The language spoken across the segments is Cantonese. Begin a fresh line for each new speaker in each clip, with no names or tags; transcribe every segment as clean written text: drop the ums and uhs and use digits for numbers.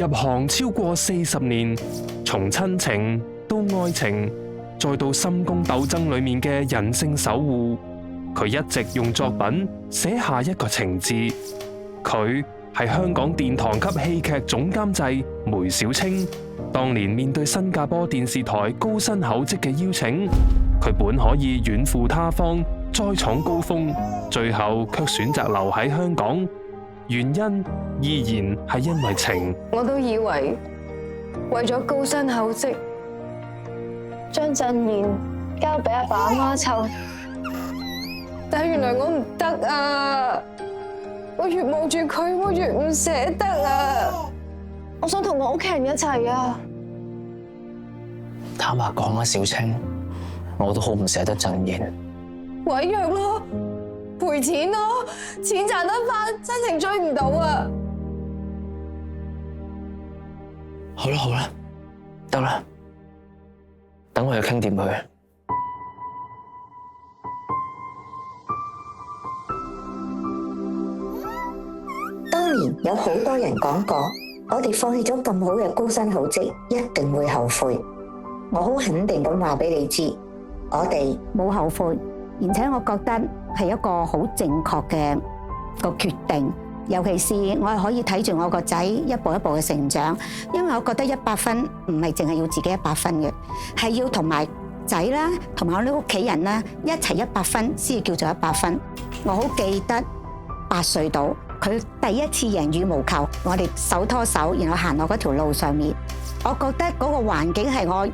入行超過40年，從親情到愛情，再到深宮鬥爭裏面嘅人性守護，佢一直用作品寫下一個情字。佢係香港殿堂級戲劇總監製梅小青。當年面對新加坡電視台高薪厚職嘅邀請，佢本可以遠赴他方再闖高峰，最後卻選擇留喺香港，原因依然係因為情。
我都以為為咗高薪厚職，將振賢交俾阿爸阿媽湊，但係原來我唔得啊！我越望住佢，我越唔捨得啊！我想同我屋企人一齊啊！
坦白講啊，小青，我都好唔捨得振賢。
毀約咯，賠錢咯，錢賺得翻，真情追唔到啊！
好啦好啦，得啦，等我去傾掂佢。
當年有好多人講過，我哋放棄咗咁好嘅高薪厚職，一定會後悔。我好肯定咁話俾你知，我哋冇後悔，而且我覺得係一個好正確嘅個決定。尤其是我係可以睇住我個仔一步一步嘅成長，因為我覺得100分唔係淨係要自己100分嘅，係要同埋仔啦，同埋我啲屋企人啦一齊100分先叫做100分。我好記得8歲到，佢第一次贏羽毛球，我哋手拖手，然後行落嗰條路上面，我覺得嗰個環境係我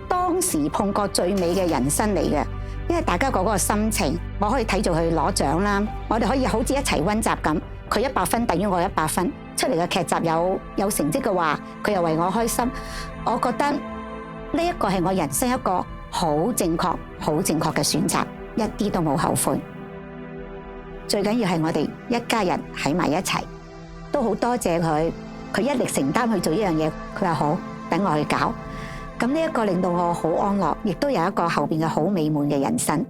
當時碰過最美嘅人生嚟嘅，因為大家嗰個心情，我可以睇住佢攞獎啦，我哋可以好似一齊溫習咁，佢100分等於我100分，出嚟嘅劇集有成績嘅話，佢又為我開心，我覺得呢一個係我人生一個好正確嘅選擇，一啲都冇後悔。最緊要係我哋一家人喺埋一齊，都好多謝佢，佢一力承擔去做呢樣嘢，佢話好，等我去搞。咁呢一個令到我好安樂，亦都有一個後邊嘅好美滿嘅人生。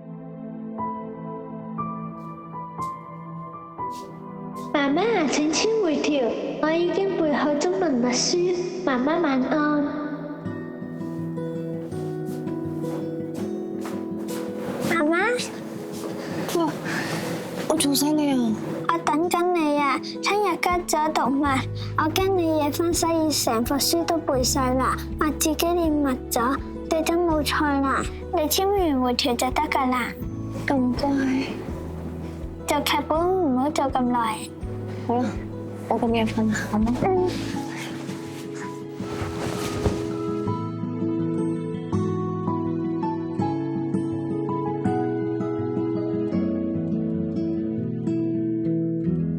媽媽，請簽回條，我已經背好中文默書，媽媽晚安。媽媽，
哇，我做晒你啊！
我等緊你啊！聽日急咗讀埋，我驚你夜翻，所以成副書都背晒啦。我自己練密咗，對得冇錯啦。你簽完回條就得噶啦。
咁乖，
做劇本唔好做咁耐。
好啦，我咁夜瞓啦，好嗎？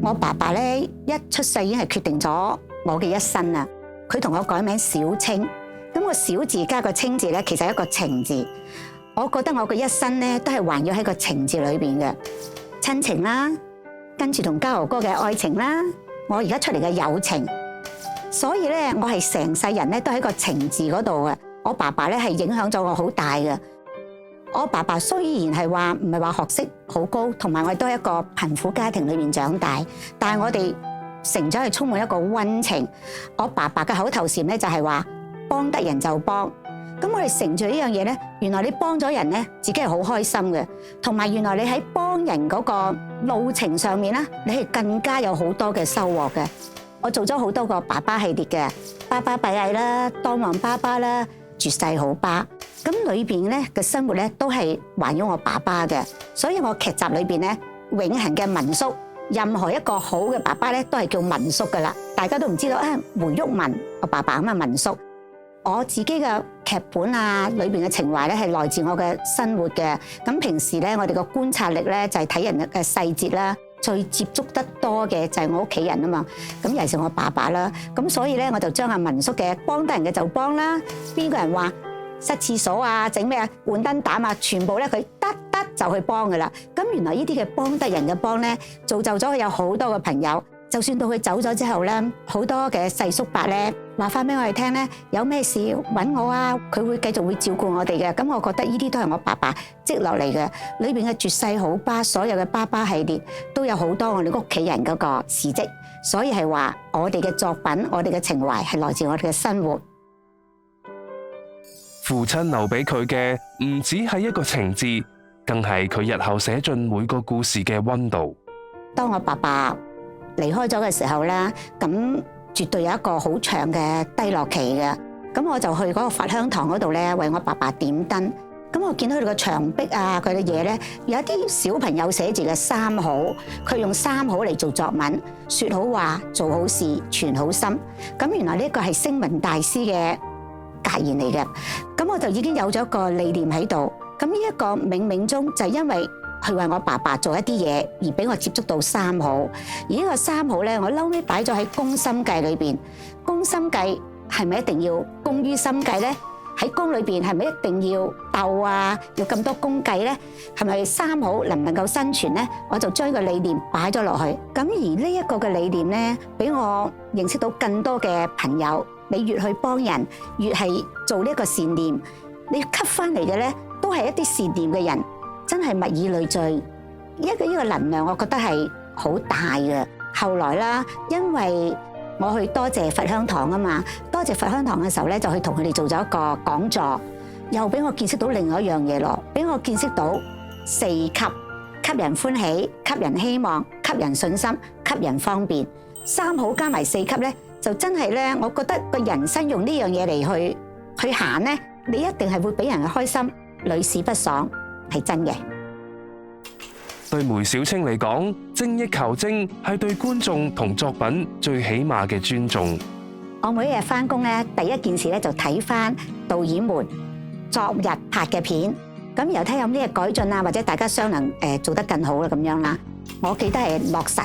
我爸爸咧一出世已經係決定咗我嘅一生啦。佢同我改名小青，咁個小字加個青字咧，其實係一個情字。我覺得我嘅一生咧都係環繞喺個情字裏邊嘅親情啦，跟住同嘉豪哥嘅愛情啦，我而家出嚟嘅友情，所以咧我係成世人咧都喺個情字嗰度嘅。我爸爸咧係影響咗我好大嘅。我爸爸雖然係話唔係話學識好高，同埋我哋都係一個貧苦家庭裏面長大，但係我哋成長係充滿一個溫情。我爸爸嘅口頭禪咧就係話幫得人就幫。咁我哋成住呢樣嘢咧，原來你幫咗人咧，自己係好開心嘅，同埋原來你喺幫人嗰個路程上面咧，你係更加有好多嘅收穫嘅。我做咗好多個爸爸系列嘅，爸爸閉翳啦，當王爸爸啦，絕世好爸。咁裏邊咧嘅生活咧都係環繞我爸爸嘅，所以我劇集裏邊咧永恆嘅民宿，任何一個好嘅爸爸咧都係叫民宿噶啦。大家都唔知道啊，梅聿文我爸爸咁嘅民宿。我自己嘅劇本啊，裏邊嘅情懷咧係來自我嘅生活嘅。咁平時咧我哋嘅觀察力咧就係睇人嘅細節啦，最接觸得多嘅就係我屋企人啊嘛。咁尤其是我爸爸啦，咁所以咧我就將阿民宿嘅幫得人嘅就幫啦，邊個人話塞廁所啊，整咩啊，換燈膽啊，全部咧佢得就去幫噶啦。咁原來呢啲嘅幫得人嘅幫咧，造就咗佢有好多嘅朋友。就算到佢走咗之後咧，好多嘅細叔伯咧話翻俾我哋聽咧，有咩事揾我啊，佢會繼續會照顧我哋嘅。咁我覺得呢啲都係我爸爸積落嚟嘅，裏邊嘅絕世好爸，所有嘅爸爸系列都有好多我哋屋企人嗰個事蹟。所以係話我哋嘅作品，我哋嘅情懷係來自我哋嘅生活。
父親留俾佢嘅唔只係一個情字，更係佢日後寫進每個故事嘅溫度。
當我爸爸離開咗嘅時候咧，咁絕對有一個好長嘅低落期嘅。咁我就去嗰個佛香堂嗰度咧，為我爸爸點燈。咁我見到佢哋個牆壁啊，佢嘅嘢咧，有一啲小朋友寫住嘅三好，佢用三好嚟做作文，說好話，做好事，存好心。咁原來呢個係星雲大師嘅格言嚟嘅。咁我就已經有咗個理念喺度。咁呢一個冥冥中就係因為去為我爸爸做一啲嘢，而俾我接觸到三好。而呢個三好咧，我嬲尾擺咗喺宮心計裏邊。宮心計係咪一定要功於心計咧？喺宮裏邊係咪一定要鬥啊？要咁多功計咧？係咪三好能唔能夠生存咧？我就將個理念擺咗落去。咁而呢一個嘅理念咧，俾我認識到更多嘅朋友。你越去幫人，越係做呢一個善念，你吸翻嚟嘅咧，都係一啲善念嘅人，真係物以類聚。呢個能量，我覺得係好大嘅。後來啦，因為我去多謝佛香堂啊嘛，多謝佛香堂嘅時候咧，就去同佢哋做咗一個講座，又俾我見識到另外一樣嘢咯，俾我見識到四級：給人歡喜，給人希望，給人信心，給人方便。三好加埋四級咧，就真係咧，我覺得個人生用呢樣嘢嚟去行咧，你一定係會俾人開心，屢試不爽，係真嘅。
對梅小青嚟講，精益求精係對觀眾同作品最起碼嘅尊重。
我每一日翻工咧，第一件事咧就睇翻導演們昨日拍嘅片，咁然後睇有咩改進啊，或者大家商量做得更好啦咁樣啦。我記得係落實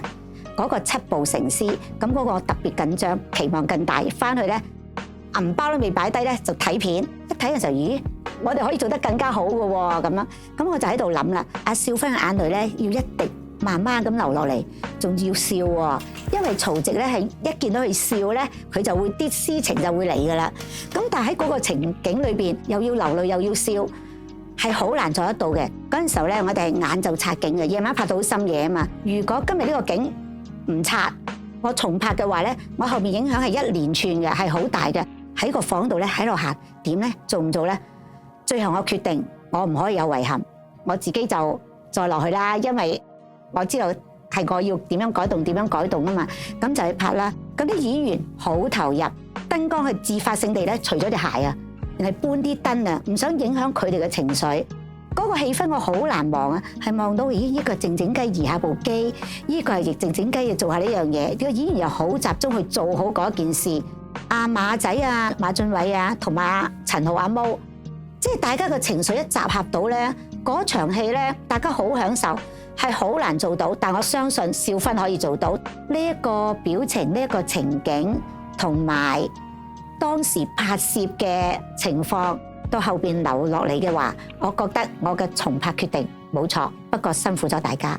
嗰個7步成詩，咁嗰個特別緊張，期望更大。翻去咧，銀包都未擺低咧，就睇片。一睇嘅時候，咦，我哋可以做得更加好嘅喎，咁樣。咁我就喺度諗啦，阿少芬嘅眼淚咧，要一滴慢慢咁流落嚟，仲要笑喎。因為曹植咧係一見到佢笑咧，佢就會啲詩情就會嚟噶啦。咁但係喺嗰個情景裏邊，又要流淚又要笑，係好難做得到嘅。嗰陣時候咧，我哋係眼就擦景嘅，夜晚拍到好深夜啊嘛。如果今日呢個景唔擦，我重拍嘅話咧，我後面影響係一連串嘅，係好大嘅。喺個房度咧，喺度行點咧，做唔做咧？最後我決定，我唔可以有遺憾，我自己就再落去啦。因為我知道係我要點樣改動啊嘛，咁就去拍啦。咁啲演員好投入，燈光係自發性地咧，除咗隻鞋啊，然係搬啲燈啊，唔想影響佢哋嘅情緒。嗰個氣氛我好難忘啊，係望到咦，呢個靜靜雞移下部機，呢個係亦靜靜雞要做下呢樣嘢。呢個演員又好集中去做好嗰件事。阿馬仔啊、馬俊偉啊，同埋阿陳豪、阿毛，即係大家嘅情緒一集合到咧，嗰場戲咧，大家好享受，係好難做到。但我相信少芬可以做到呢一個表情、呢一個情景，同埋當時拍攝嘅情況，到後邊留落嚟嘅話，我覺得我嘅重拍決定冇錯，不過辛苦咗大家。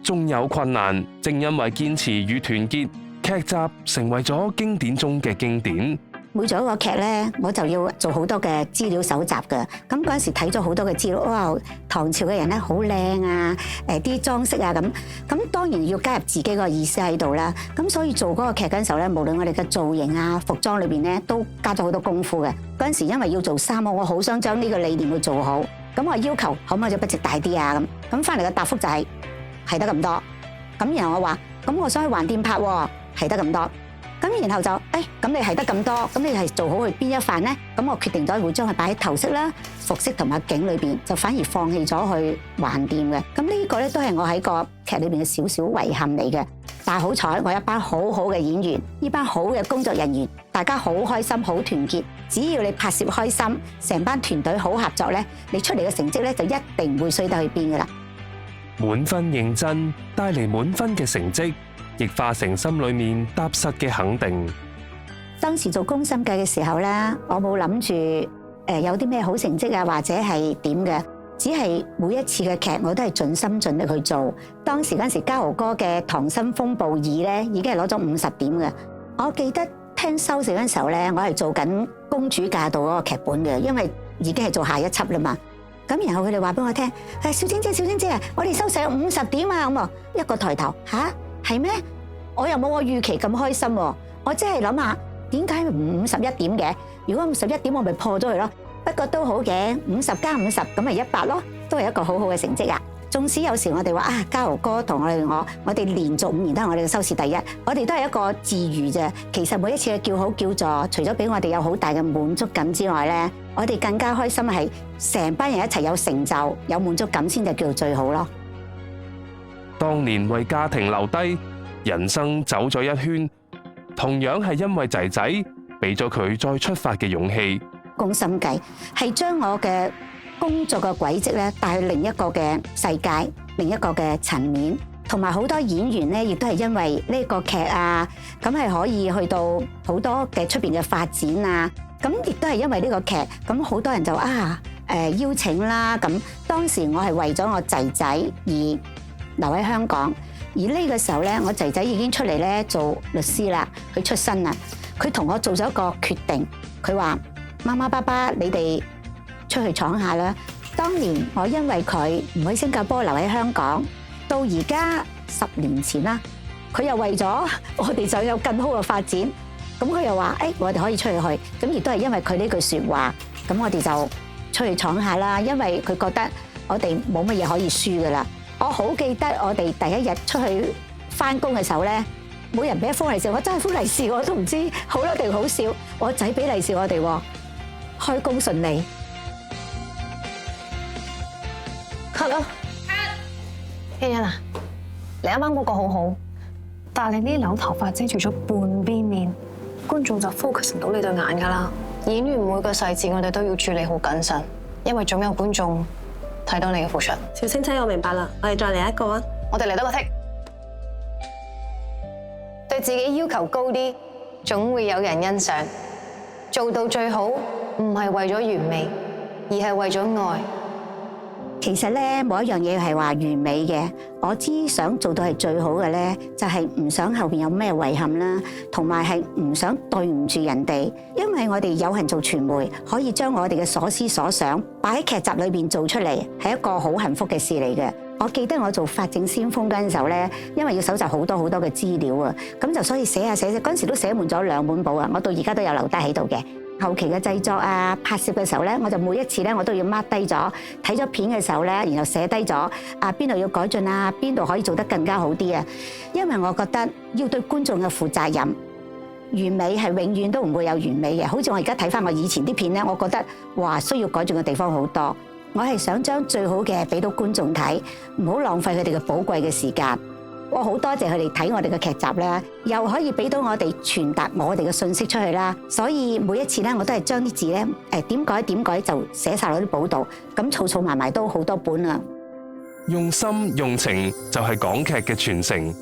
縱有困難，正因為堅持與團結，劇集成為咗經典中嘅經典。
每做一個劇咧，我就要做好多嘅資料搜集嘅。咁嗰陣時睇咗好多嘅資料，哇！唐朝嘅人咧好靚啊，啲裝飾啊咁。咁當然要加入自己個意思喺度啦。咁所以做嗰個劇嗰陣時候咧，無論我哋嘅造型啊、服裝裏邊咧，都加咗好多功夫嘅。嗰陣時因為要做三好，我好想將呢個理念去做好。咁我要求可唔可以隻 budget大啲啊？咁翻嚟嘅答覆就係得咁多。咁然後我話，咁我想去橫店拍喎。係得咁多，咁然後就咁你係得咁多，咁你係做好去邊一範咧？咁我決定咗會將佢擺喺頭飾啦、服飾同埋景裏邊，就反而放棄咗去橫店嘅。咁呢個咧都係我喺個劇裏邊嘅少少遺憾嚟嘅。但係好彩，我一班好好嘅演員，呢班好嘅工作人員，大家好開心、好團結。只要你拍攝開心，成班團隊好合作咧，你出嚟嘅成績咧就一定唔會衰得去邊噶啦。
滿分認真帶嚟滿分嘅成績，亦化成心裏面踏實嘅肯定。
當時做宮心計嘅時候咧，我冇諗住有啲咩好成績啊，或者係點嘅，只係每一次嘅劇我都係盡心盡力去做。當時嗰陣時嘉豪哥嘅《溏心風暴2》咧，已經係攞咗50點嘅。我記得聽收視嗰陣時候咧，我係做緊《公主駕到》嗰個劇本嘅，因為已經係做下一輯啦嘛。咁然後佢哋話俾我聽，小青姐啊，我哋收視有50點啊，咁啊，一個抬頭吓，係咩？我又冇我預期咁開心喎。我真係諗下，點解唔51點嘅？如果51點，我咪破咗佢咯。不過都好嘅，50加50咁咪100咯，都係一個好好嘅成績啊！縱使有時我哋話啊，嘉豪哥同我哋連續5年都係我哋嘅收視第一，我哋都係一個自娛啫。其實每一次嘅叫好叫座，除咗俾我哋有好大嘅滿足感之外咧，我哋更加開心係成班人一齊有成就、有滿足感先就叫做最好咯。
當年為家庭留低，人生走咗一圈，同樣係因為仔仔俾咗佢再出發嘅勇氣。
攻心計係將我嘅工作嘅軌跡咧帶去另一個嘅世界、另一個嘅層面，同埋好多演員咧亦都係因為呢個劇啊，咁係可以去到好多嘅出邊嘅發展啊，咁亦都係因為呢個劇，咁好多人就邀請啦。咁當時我係為咗我仔仔而留喺香港，而呢個時候咧，我仔仔已經出嚟咧做律師啦，佢出身啦，佢同我做咗一個決定，佢話：媽媽爸爸，你哋出去闖下啦！當年我因為佢唔喺新加坡，留喺香港，到而家10年前啦，佢又為咗我哋就有更好嘅發展，咁佢又話：我哋可以出去，咁亦都係因為佢呢句說話，咁我哋就出去闖下啦。因為佢覺得我哋冇乜嘢可以輸噶啦。我好記得我哋第一日出去翻工嘅時候咧，每人俾一封利是，我真係封利是我都唔知好啦定好笑。我仔俾利是我哋，開工順利。
cut 咯，欣欣啊，你啱啱嗰個好好，但係你呢縷頭髮遮住咗半邊面，觀眾就 focus 唔到你對眼噶啦。演員每個細節我哋都要處理好謹慎，因為總有觀眾睇到你嘅付出。
小星姐，我明白啦，我哋再嚟一個啊！
我哋嚟多個 take， 對自己要求高啲，總會有人欣賞。做到最好，唔係為咗完美，而係為咗愛。
其實咧，冇一樣嘢係話完美嘅。我只想做到係最好嘅咧，就係唔想後邊有咩遺憾啦，同埋係唔想對唔住人哋。因為我哋有幸做傳媒，可以將我哋嘅所思所想擺喺劇集裏邊做出嚟，係一個好幸福嘅事嚟嘅。我記得我做法證先鋒嗰陣時候咧，因為要搜集好多嘅資料啊，咁就所以寫下寫，嗰陣時都寫滿咗2本簿啊，我到而家都有留低喺度嘅。後期嘅製作啊、拍攝嘅時候咧，我就每一次咧我都要 mark 低咗，睇咗片嘅時候咧，然後寫低咗邊度要改進啊，邊度可以做得更加好啲啊。因為我覺得要對觀眾嘅負責任，完美係永遠都唔會有完美嘅。好似我而家睇翻我以前啲片咧，我覺得哇需要改進嘅地方好多。我係想將最好嘅俾到觀眾睇，唔好浪費佢哋嘅寶貴嘅時間。我好多謝佢哋睇我哋嘅劇集啦，又可以俾到我哋傳達我哋嘅信息出去啦。所以每一次咧，我都係將啲字咧點改就寫晒落啲簿度，咁儲埋埋都好多本啦。
用心用情就係港劇嘅傳承。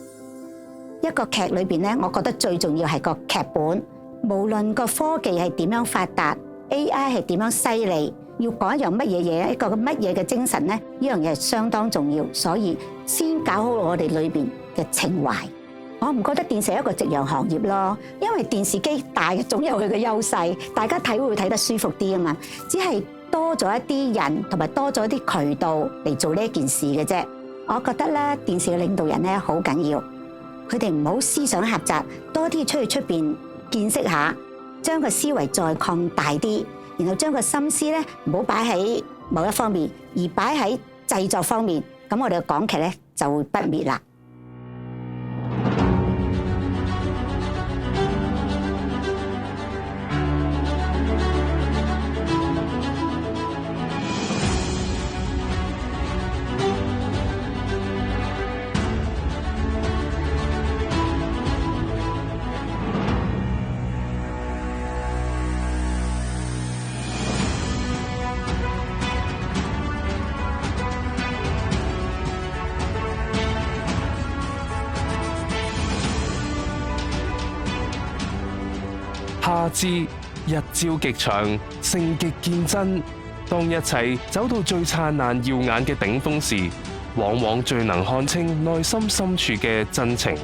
一個劇裏邊咧，我覺得最重要係個劇本，無論個科技係點樣發達 ，AI 係點樣犀利。要講一樣乜嘢嘢，一個乜嘢嘅精神咧，呢樣嘢係相當重要，所以先搞好我哋裏邊嘅情懷。我唔覺得電視係一個夕陽行業咯，因為電視機大總有佢嘅優勢，大家睇會睇得舒服啲啊嘛。只係多咗一啲人同埋多咗一啲渠道嚟做呢一件事嘅啫。我覺得咧，電視嘅領導人咧好緊要，佢哋唔好思想狹窄，多啲出去出邊見識下，將個思維再擴大啲。然後將個心思咧唔好擺喺某一方面，而擺喺製作方面，咁我哋嘅港劇咧就會不滅啦。
夏至日照極長，盛極見真。當一切走到最燦爛耀眼嘅頂峰時，往往最能看清內心深處嘅真情。